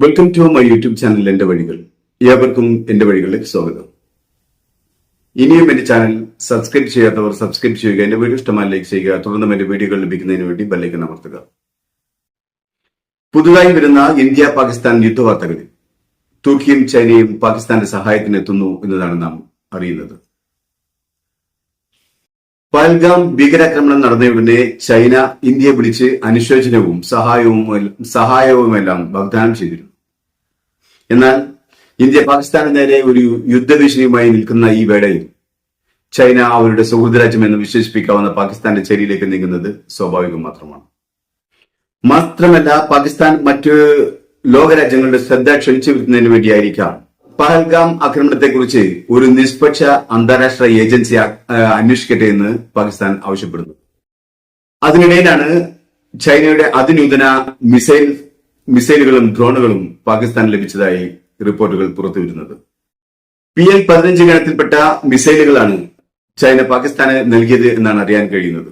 Welcome to my YouTube channel എന്റെ വഴികൾ. ഏവർക്കും എന്റെ വഴികളിലേക്ക് സ്വാഗതം. ഇനിയും എന്റെ ചാനൽ സബ്സ്ക്രൈബ് ചെയ്യാത്തവർ സബ്സ്ക്രൈബ് ചെയ്യുക, എന്റെ വീഡിയോ ഇഷ്ടമായി ലൈക്ക് ചെയ്യുക, തുടർന്നും എന്റെ വീഡിയോകൾ ലഭിക്കുന്നതിന് വേണ്ടി ബെല്ലൈക്കൺ അമർത്തുക. പുതുതായി വരുന്ന ഇന്ത്യ പാകിസ്ഥാൻ യുദ്ധവാർത്തകളിൽ തുർക്കിയും ചൈനയും പാകിസ്ഥാന്റെ സഹായത്തിന് എത്തുന്നു എന്നതാണ് നാം അറിയുന്നത്. പഹൽഗാം ഭീകരാക്രമണം നടന്നയുടനെ ചൈന ഇന്ത്യയെ വിളിച്ച് അനുശോചനവും സഹായവുമെല്ലാം വാഗ്ദാനം ചെയ്തിരുന്നു. എന്നാൽ ഇന്ത്യ പാകിസ്ഥാന് നേരെ ഒരു യുദ്ധഭീഷണിയുമായി നിൽക്കുന്ന ഈ വേളയിൽ ചൈന അവരുടെ സുഹൃത്ത് രാജ്യമെന്ന് വിശേഷിപ്പിക്കാവുന്ന പാകിസ്ഥാന്റെ ചരിയിലേക്ക് നീങ്ങുന്നത് സ്വാഭാവികം മാത്രമാണ്. മാത്രമല്ല, പാകിസ്ഥാൻ മറ്റ് ലോകരാജ്യങ്ങളുടെ ശ്രദ്ധ ക്ഷണിച്ചു വരുത്തുന്നതിന് വേണ്ടിയായിരിക്കാം പഹൽഗാം ആക്രമണത്തെക്കുറിച്ച് ഒരു നിഷ്പക്ഷ അന്താരാഷ്ട്ര ഏജൻസി അന്വേഷിക്കട്ടെ എന്ന് പാകിസ്ഥാൻ അതിനിടയിലാണ് ചൈനയുടെ അതിനൂതന മിസൈലുകളും ഡ്രോണുകളും പാകിസ്ഥാൻ ലഭിച്ചതായി റിപ്പോർട്ടുകൾ പുറത്തുവരുന്നത്. PL-15 ഗണത്തിൽപ്പെട്ട മിസൈലുകളാണ് ചൈന പാകിസ്ഥാന് നൽകിയത് എന്നാണ് അറിയാൻ കഴിയുന്നത്.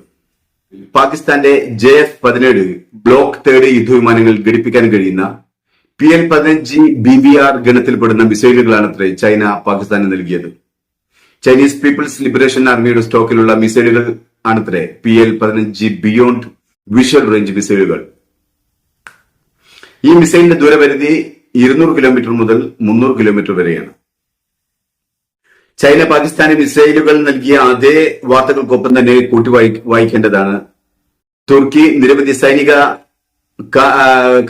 പാകിസ്ഥാന്റെ JF-17 ബ്ലോക്ക് 3 യുദ്ധവിമാനങ്ങൾ ഘടിപ്പിക്കാൻ കഴിയുന്ന PL-15 BBR ഗണത്തിൽപ്പെടുന്ന മിസൈലുകളാണത്രേ ചൈന പാകിസ്ഥാന് നൽകിയത്. ചൈനീസ് പീപ്പിൾസ് ലിബറേഷൻ ആർമിയുടെ സ്റ്റോക്കിലുള്ള മിസൈലുകൾ ആണത്രേ PL-15 ബിയോണ്ട് വിഷ്വൽ റേഞ്ച് മിസൈലുകൾ. ഈ മിസൈലിന്റെ ദൂരപരിധി 200 കിലോമീറ്റർ മുതൽ 300 കിലോമീറ്റർ വരെയാണ്. ചൈന പാകിസ്ഥാന് മിസൈലുകൾ നൽകിയ അതേ വാർത്തകൾക്കൊപ്പം തന്നെ കൂട്ടി വായിക്കേണ്ടതാണ് തുർക്കി നിരവധി സൈനിക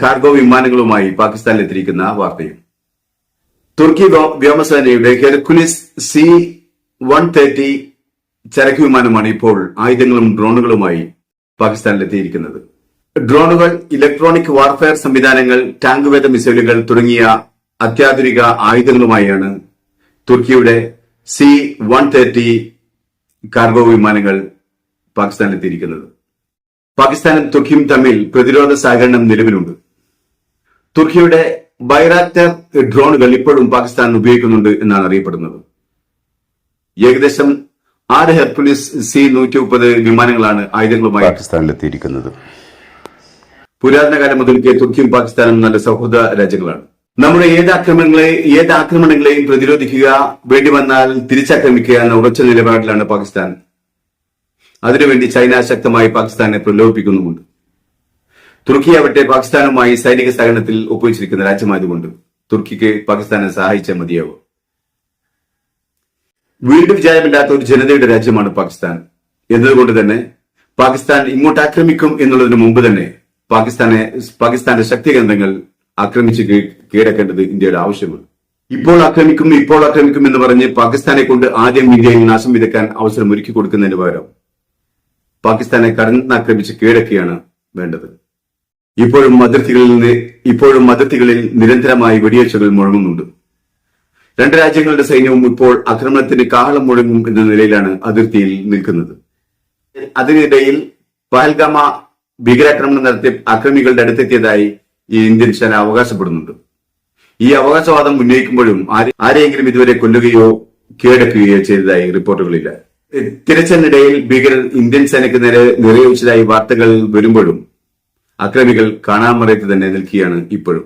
കാർഗോ വിമാനങ്ങളുമായി പാകിസ്ഥാനിലെത്തിയിരിക്കുന്ന വാർത്തയും. തുർക്കി വ്യോമസേനയുടെ ഹെർക്കുലിസ് C-130 ചരക്ക് വിമാനമാണ് ഇപ്പോൾ ആയുധങ്ങളും ഡ്രോണുകളുമായി പാകിസ്ഥാനിലെത്തിയിരിക്കുന്നത്. ഡ്രോണുകൾ, ഇലക്ട്രോണിക് വാർഫെയർ സംവിധാനങ്ങൾ, ടാങ്ക് വേദ മിസൈലുകൾ തുടങ്ങിയ അത്യാധുനിക ആയുധങ്ങളുമായാണ് തുർക്കിയുടെ C-130 കാർഗോ വിമാനങ്ങൾ പാകിസ്ഥാനിലെത്തിയിരിക്കുന്നത്. പാകിസ്ഥാനും തുർക്കിയും തമ്മിൽ പ്രതിരോധ സഹകരണം നിലവിലുണ്ട്. തുർക്കിയുടെ ബൈറാക്ടർ ഡ്രോണുകൾ ഇപ്പോഴും പാകിസ്ഥാൻ ഉപയോഗിക്കുന്നുണ്ട് എന്നാണ് അറിയപ്പെടുന്നത്. ഏകദേശം 6 ഹെർക്കുലിസ് C-130 വിമാനങ്ങളാണ് ആയുധങ്ങളുമായി പാകിസ്ഥാനിലെത്തിയിരിക്കുന്നത്. പുരാതന കാലം മുതൽക്കേ തുർക്കിയും പാകിസ്ഥാനും നല്ല സൗഹൃദ രാജ്യങ്ങളാണ്. നമ്മുടെ ഏത് ആക്രമണങ്ങളെയും പ്രതിരോധിക്കുക, വേണ്ടി വന്നാൽ തിരിച്ചാക്രമിക്കുക എന്ന ഉറച്ച നിലപാടിലാണ് പാകിസ്ഥാൻ. അതിനുവേണ്ടി ചൈന ശക്തമായി പാകിസ്ഥാനെ പ്രലോഭിപ്പിക്കുന്നുമുണ്ട്. തുർക്കിയാവട്ടെ പാകിസ്ഥാനുമായി സൈനിക സഹകരണത്തിൽ ഒപ്പുവച്ചിരിക്കുന്ന രാജ്യമായതുകൊണ്ട് തുർക്കിക്ക് പാകിസ്ഥാനെ സഹായിച്ചാൽ മതിയാവും. വീണ്ടും വിചാരമില്ലാത്ത ഒരു ജനതയുടെ രാജ്യമാണ് പാകിസ്ഥാൻ എന്നതുകൊണ്ട് തന്നെ പാകിസ്ഥാൻ ഇങ്ങോട്ട് ആക്രമിക്കും എന്നുള്ളതിന് മുമ്പ് തന്നെ പാകിസ്ഥാന്റെ ശക്തി കേന്ദ്രങ്ങൾ ആക്രമിച്ച് കീഴടക്കേണ്ടത് ഇന്ത്യയുടെ ആവശ്യമാണ്. ഇപ്പോൾ ആക്രമിക്കും എന്ന് പറഞ്ഞ് പാകിസ്ഥാനെ കൊണ്ട് ആദ്യം ഇന്ത്യയിൽ നാശം വിതയ്ക്കാൻ അവസരം ഒരുക്കി കൊടുക്കുന്നതിന് പകരം പാകിസ്ഥാനെ കടന്നാക്രമിച്ച് കീഴടക്കുകയാണ് വേണ്ടത്. ഇപ്പോഴും അതിർത്തികളിൽ നിരന്തരമായി വെടിവെച്ചുകൾ മുഴങ്ങുന്നുണ്ട്. രണ്ട് രാജ്യങ്ങളുടെ സൈന്യവും ഇപ്പോൾ ആക്രമണത്തിന് കാഹളം മുഴങ്ങും എന്ന നിലയിലാണ് അതിർത്തിയിൽ നിൽക്കുന്നത്. അതിനിടയിൽ പഹൽഗാമ ഭീകരാക്രമണം നടത്തിയ ആക്രമികളുടെ അടുത്തെത്തിയതായി ഈ ഇന്ത്യൻ സേന അവകാശപ്പെടുന്നുണ്ട്. ഈ അവകാശവാദം ഉന്നയിക്കുമ്പോഴും ആരെയെങ്കിലും ഇതുവരെ കൊല്ലുകയോ കീഴടക്കുകയോ ചെയ്തതായി റിപ്പോർട്ടുകളില്ല. തിരച്ചിലിനിടയിൽ ഭീകരർ ഇന്ത്യൻ സേനയ്ക്ക് നേരെ നിറയൊഴിച്ചതായി വാർത്തകൾ വരുമ്പോഴും അക്രമികൾ കാണാമറയത്ത് തന്നെ നിൽക്കുകയാണ് ഇപ്പോഴും.